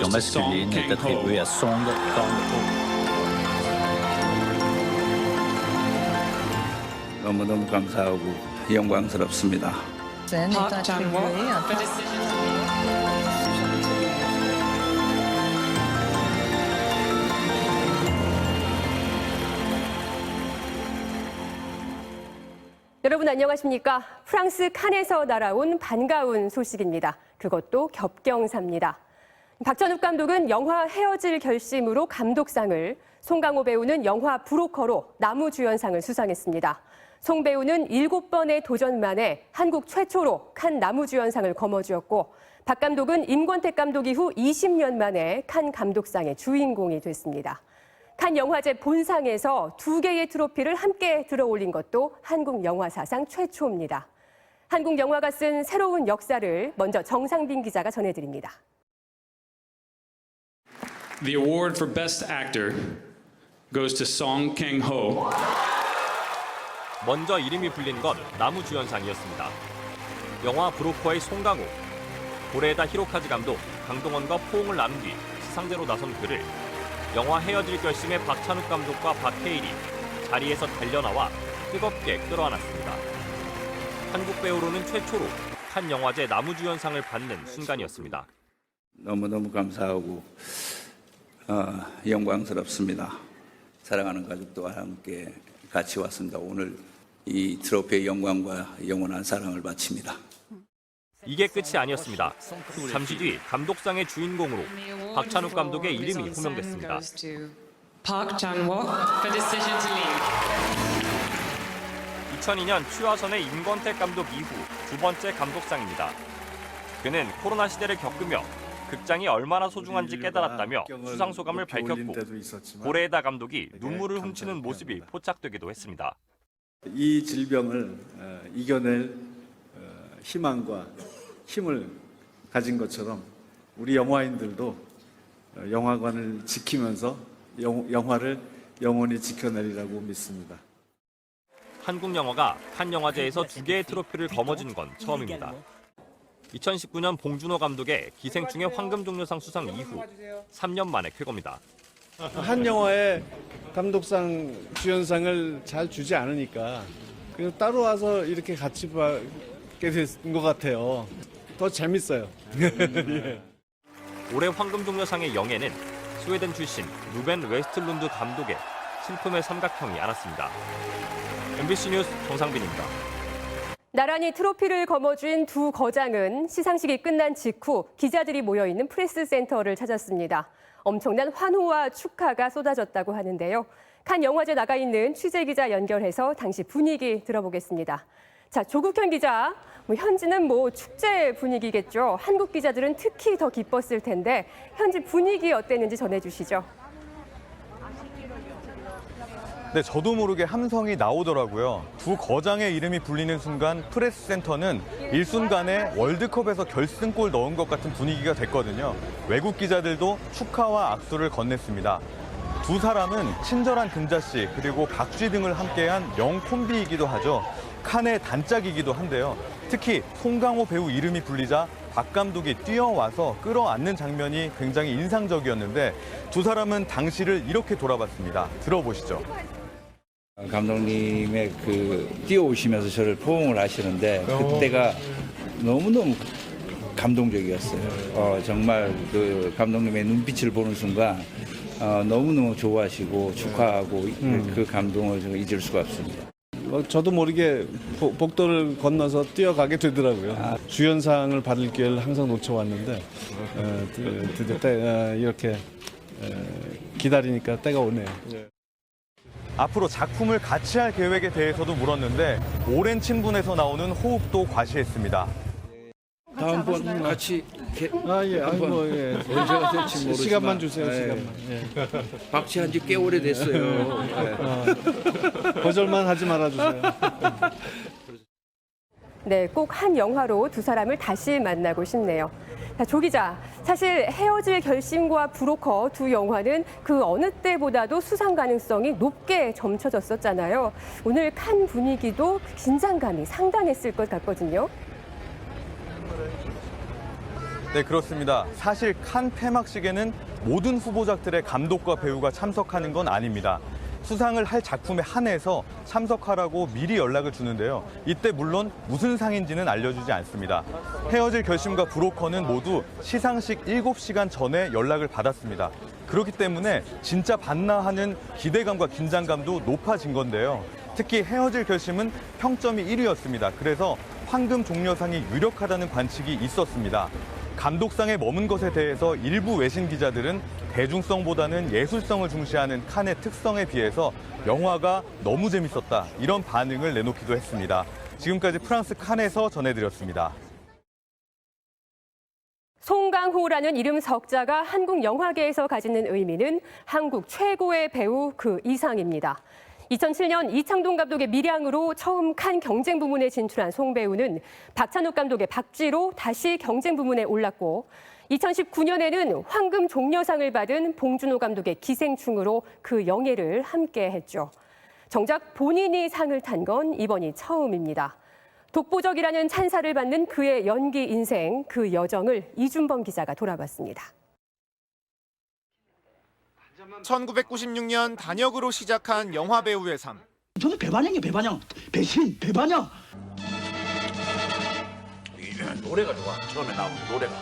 version masculine est attribuée à Song Kang-ho. 너무너무 감사하고 영광스럽습니다. Park Chan-wook for decision. 여러분 안녕하십니까? 프랑스 칸에서 날아온 반가운 소식입니다. 그것도 겹경사입니다. 박찬욱 감독은 영화 헤어질 결심으로 감독상을, 송강호 배우는 영화 브로커로 나무주연상을 수상했습니다. 송 배우는 7번의 도전 만에 한국 최초로 칸 나무주연상을 거머쥐었고, 박 감독은 임권택 감독 이후 20년 만에 칸 감독상의 주인공이 됐습니다. 칸 영화제 본상에서 2개의 트로피를 함께 들어올린 것도 한국 영화 사상 최초입니다. 한국 영화가 쓴 새로운 역사를 먼저 정상빈 기자가 전해드립니다. The award for Best Actor goes to Song Kang-ho. 먼저 이름이 불린 건 나무주연상이었습니다. 영화 브로커의 송강호, 고레에다 히로카즈 감독, 강동원과 포옹을 나눈 뒤 시상제로 나선 그를 영화 헤어질 결심의 박찬욱 감독과 박해일이 자리에서 달려나와 뜨겁게 끌어안았습니다. 한국 배우로는 최초로 칸 영화제 나무주연상을 받는 순간이었습니다. 너무너무 감사하고 영광스럽습니다. 사랑하는 가족들과 함께 같이 왔습니다. 오늘 이 트로피의 영광과 영원한 사랑을 바칩니다. 이게 끝이 아니었습니다. 잠시 뒤 감독상의 주인공으로 박찬욱 감독의 이름이 호명됐습니다. Park Chan-wook for decision to leave. 2002년 취화선의 임권택 감독 이후 2번째 감독상입니다. 그는 코로나 시대를 겪으며 극장이 얼마나 소중한지 깨달았다며 수상 소감을 밝혔고, 고레에다 감독이 눈물을 훔치는 모습이 포착되기도 했습니다. 이 질병을 이겨낼 희망과 힘을 가진 것처럼 우리 영화인들도 영화관을 지키면서 영화를 영원히 지켜내리라고 믿습니다. 한국 영화가 칸 영화제에서 2개의 트로피를 거머쥔 건 처음입니다. 2019년 봉준호 감독의 기생충의 황금종려상 수상 이후 3년 만에 쾌거입니다. 한 영화에 감독상 주연상을 잘 주지 않으니까 그냥 따로 와서 이렇게 같이 받게 된 것 같아요. 더 재밌어요. 예. 올해 황금종려상의 영예는 스웨덴 출신 루벤 웨스틀룬드 감독의 슬픔의 삼각형이 안았습니다. MBC 뉴스 정상빈입니다. 나란히 트로피를 거머쥔 두 거장은 시상식이 끝난 직후 기자들이 모여있는 프레스센터를 찾았습니다. 엄청난 환호와 축하가 쏟아졌다고 하는데요. 칸 영화제 나가 있는 취재기자 연결해서 당시 분위기 들어보겠습니다. 자, 조국현 기자, 현지는 축제 분위기겠죠. 한국 기자들은 특히 더 기뻤을 텐데 현지 분위기 어땠는지 전해주시죠. 네, 저도 모르게 함성이 나오더라고요. 두 거장의 이름이 불리는 순간 프레스센터는 일순간에 월드컵에서 결승골 넣은 것 같은 분위기가 됐거든요. 외국 기자들도 축하와 악수를 건넸습니다. 두 사람은 친절한 금자씨 그리고 박쥐 등을 함께한 명콤비이기도 하죠. 칸의 단짝이기도 한데요. 특히 송강호 배우 이름이 불리자 박 감독이 뛰어와서 끌어안는 장면이 굉장히 인상적이었는데 두 사람은 당시를 이렇게 돌아봤습니다. 들어보시죠. 감독님의 뛰어오시면서 저를 포옹을 하시는데 그때가 너무너무 감동적이었어요. 정말 감독님의 눈빛을 보는 순간 너무너무 좋아하시고 축하하고 그 감동을 잊을 수가 없습니다. 저도 모르게 복도를 건너서 뛰어가게 되더라고요. 주연상을 받을 기회를 항상 놓쳐왔는데 드디어 이렇게 기다리니까 때가 오네요. 앞으로 작품을 같이 할 계획에 대해서도 물었는데 오랜 친분에서 나오는 호흡도 과시했습니다. 다음번 같이 언제가 될지 모르지만 시간만 주세요. 시간만. 박치한 지 꽤 오래됐어요. 거절만 하지 말아주세요. 네, 꼭 한 영화로 두 사람을 다시 만나고 싶네요. 자, 조 기자, 사실 헤어질 결심과 브로커 두 영화는 그 어느 때보다도 수상 가능성이 높게 점쳐졌었잖아요. 오늘 칸 분위기도 긴장감이 상당했을 것 같거든요. 네, 그렇습니다. 사실 칸 폐막식에는 모든 후보작들의 감독과 배우가 참석하는 건 아닙니다. 수상을 할 작품에 한해서 참석하라고 미리 연락을 주는데요. 이때 물론 무슨 상인지는 알려주지 않습니다. 헤어질 결심과 브로커는 모두 시상식 7시간 전에 연락을 받았습니다. 그렇기 때문에 진짜 봤나 하는 기대감과 긴장감도 높아진 건데요. 특히 헤어질 결심은 평점이 1위였습니다. 그래서 황금 종려상이 유력하다는 관측이 있었습니다. 감독상에 머문 것에 대해서 일부 외신 기자들은 대중성보다는 예술성을 중시하는 칸의 특성에 비해서 영화가 너무 재밌었다, 이런 반응을 내놓기도 했습니다. 지금까지 프랑스 칸에서 전해드렸습니다. 송강호라는 이름 석자가 한국 영화계에서 가지는 의미는 한국 최고의 배우 그 이상입니다. 2007년 이창동 감독의 밀양으로 처음 칸 경쟁 부문에 진출한 송 배우는 박찬욱 감독의 박쥐로 다시 경쟁 부문에 올랐고 2019년에는 황금 종려상을 받은 봉준호 감독의 기생충으로 그 영예를 함께했죠. 정작 본인이 상을 탄 건 이번이 처음입니다. 독보적이라는 찬사를 받는 그의 연기 인생, 그 여정을 이준범 기자가 돌아봤습니다. 1996년 단역으로 시작한 영화배우의 삶. 저는 배반영이에요, 배반영. 배신, 배반영. 노래가 좋아. 처음에 나온 노래가.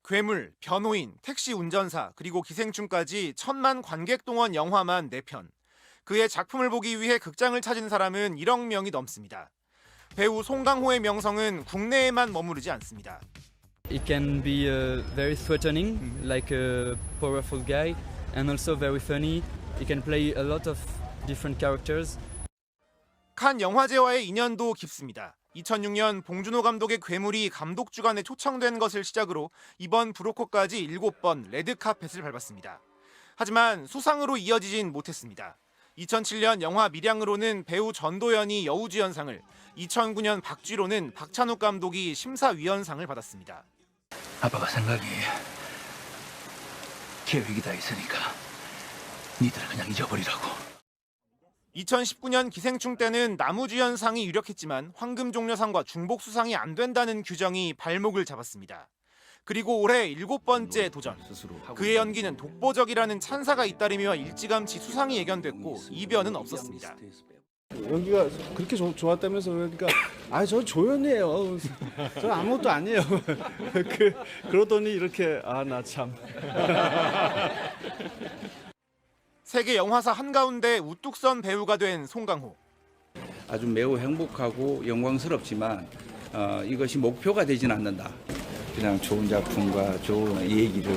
괴물, 변호인, 택시 운전사, 그리고 기생충까지 1000만 관객 동원 영화만 4편. 그의 작품을 보기 위해 극장을 찾은 사람은 1억 명이 넘습니다. 배우 송강호의 명성은 국내에만 머무르지 않습니다. It can be very threatening, like a powerful guy, and also very funny. He can play a lot of different characters. 칸 영화제와의 인연도 깊습니다. 2006년 봉준호 감독의 괴물이 감독 주간에 초청된 것을 시작으로 이번 브로커까지 7번 레드카펫을 밟았습니다. 하지만 수상으로 이어지진 못했습니다. 2007년 영화 밀양으로는 배우 전도연이 여우주연상을, 2009년 박쥐로는 박찬욱 감독이 심사위원상을 받았습니다. 아빠가 생각이 계획이 다 있으니까 니들은 그냥 잊어버리라고. 2019년 기생충 때는 나무주연상이 유력했지만 황금종려상과 중복수상이 안 된다는 규정이 발목을 잡았습니다. 그리고 올해 7번째 도전. 그의 연기는 독보적이라는 찬사가 잇따르며 일찌감치 수상이 예견됐고 이변은 없었습니다. 연기가 그렇게 좋았다면서. 그러니까 저 조연이에요. 저 아무것도 아니에요. 그러더니 이렇게 나 참. 세계 영화사 한가운데 우뚝 선 배우가 된 송강호. 아주 매우 행복하고 영광스럽지만 이것이 목표가 되진 않는다. 그냥 좋은 작품과 좋은 얘기를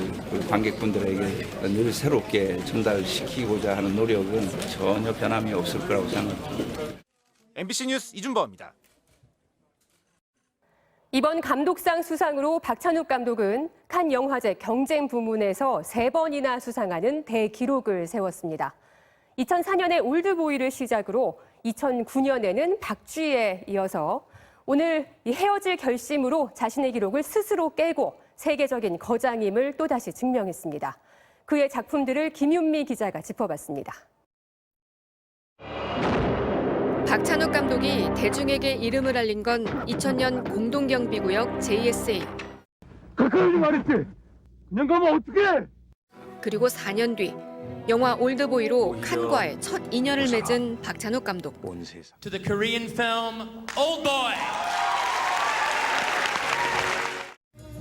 관객분들에게 늘 새롭게 전달시키고자 하는 노력은 전혀 변함이 없을 거라고 생각합니다. MBC 뉴스 이준범입니다. 이번 감독상 수상으로 박찬욱 감독은 칸 영화제 경쟁 부문에서 3번이나 수상하는 대기록을 세웠습니다. 2004년에 올드보이를 시작으로 2009년에는 박쥐에 이어서 오늘 이 헤어질 결심으로 자신의 기록을 스스로 깨고 세계적인 거장임을 또다시 증명했습니다. 그의 작품들을 김윤미 기자가 짚어봤습니다. 박찬욱 감독이 대중에게 이름을 알린 건 2000년 공동경비구역 JSA. 가까이 말했지. 그냥 가면 어떡해? 그리고 4년 뒤 영화 올드보이로 칸과의 첫 인연을 맺은 박찬욱 감독. To the Korean film Oldboy.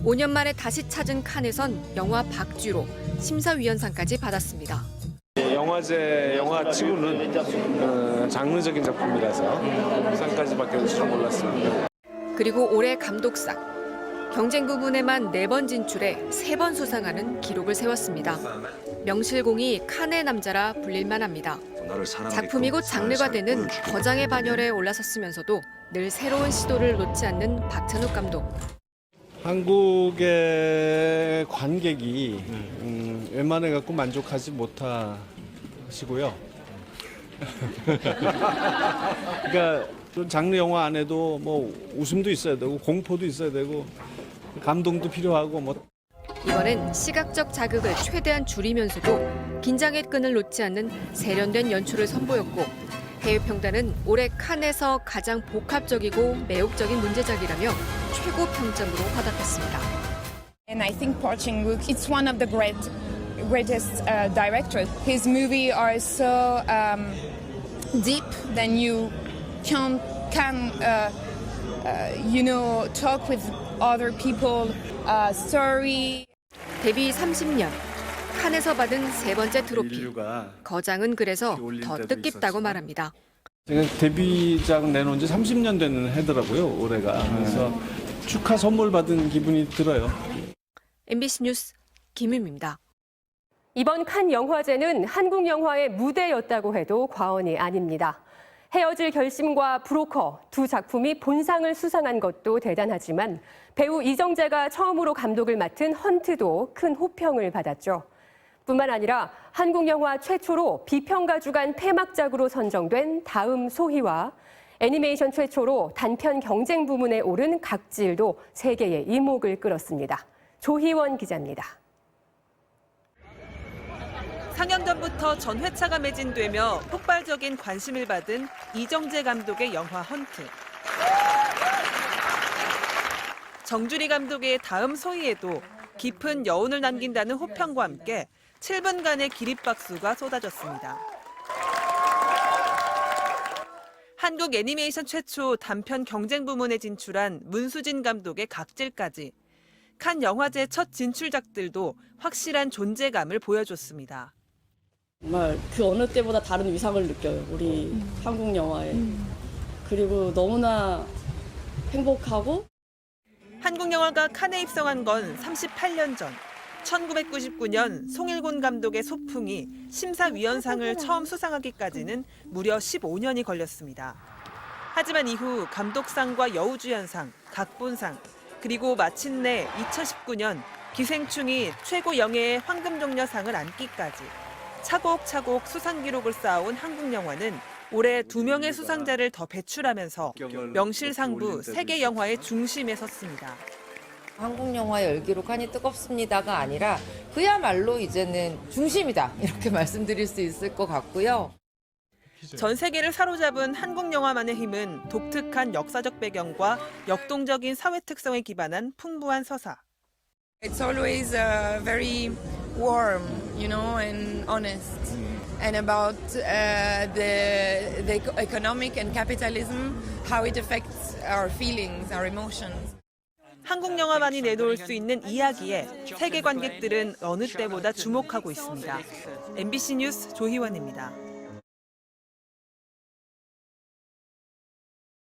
5년 만에 다시 찾은 칸에선 영화 박쥐로 심사위원상까지 받았습니다. 영화제 영화치고는 장르적인 작품이라서 상까지 받게 줄 몰랐습니다. 그리고 올해 감독상. 경쟁 부분에만 4번 진출해 3번 수상하는 기록을 세웠습니다. 명실공히 칸의 남자라 불릴만 합니다. 작품이 곧 장르가 되는 거장의 반열에 올라섰으면서도 늘 새로운 시도를 놓지 않는 박찬욱 감독. 한국의 관객이 웬만해 갖고 만족하지 못하시고요. 그러니까 장르 영화 안에도 뭐 웃음도 있어야 되고 공포도 있어야 되고 감동도 필요하고 뭐. 이번엔 시각적 자극을 최대한 줄이면서도 긴장의 끈을 놓지 않는 세련된 연출을 선보였고 해외 평단은 올해 칸에서 가장 복합적이고 매혹적인 문제작이라며 최고 평점으로 화답했습니다. And I think Park Chan-wook, it's one of the greatest directors. His movies are so deep that you can talk with other people. Story. 데뷔 30년, 칸에서 받은 세 번째 트로피. 거장은 그래서 더 뜻깊다고 말합니다. 제가 데뷔작 내놓은 지 30년 되는 해더라고요, 올해가. 그래서 축하 선물 받은 기분이 들어요. MBC 뉴스 김유미입니다. 이번 칸 영화제는 한국 영화의 무대였다고 해도 과언이 아닙니다. 헤어질 결심과 브로커 두 작품이 본상을 수상한 것도 대단하지만 배우 이정재가 처음으로 감독을 맡은 헌트도 큰 호평을 받았죠. 뿐만 아니라 한국 영화 최초로 비평가 주간 폐막작으로 선정된 다음 소희와 애니메이션 최초로 단편 경쟁 부문에 오른 각질도 세계의 이목을 끌었습니다. 조희원 기자입니다. 상영 전부터 전회차가 매진되며 폭발적인 관심을 받은 이정재 감독의 영화 헌트. 정주리 감독의 다음 소희에도 깊은 여운을 남긴다는 호평과 함께 7분간의 기립박수가 쏟아졌습니다. 한국 애니메이션 최초 단편 경쟁 부문에 진출한 문수진 감독의 각질까지 칸 영화제 첫 진출작들도 확실한 존재감을 보여줬습니다. 정말 그 어느 때보다 다른 위상을 느껴요, 우리 한국 영화에. 그리고 너무나 행복하고. 한국 영화가 칸에 입성한 건 38년 전. 1999년 송일곤 감독의 소풍이 심사위원상을 처음 수상하기까지는 무려 15년이 걸렸습니다. 하지만 이후 감독상과 여우주연상, 각본상, 그리고 마침내 2019년 기생충이 최고 영예의 황금종려상을 안기까지 차곡차곡 수상 기록을 쌓아온 한국 영화는 올해 2명의 수상자를 더 배출하면서 명실상부 세계 영화의 중심에 섰습니다. 한국 영화의 열기로 칸이 뜨겁습니다가 아니라 그야말로 이제는 중심이다, 이렇게 말씀드릴 수 있을 것 같고요. 전 세계를 사로잡은 한국 영화만의 힘은 독특한 역사적 배경과 역동적인 사회 특성에 기반한 풍부한 서사. It's always very warm, and honest. And about the economic and capitalism, how it affects our feelings, our emotions. 한국 영화만이 내놓을 수 있는 이야기에 세계 관객들은 어느 때보다 주목하고 있습니다. MBC 뉴스 조희원입니다.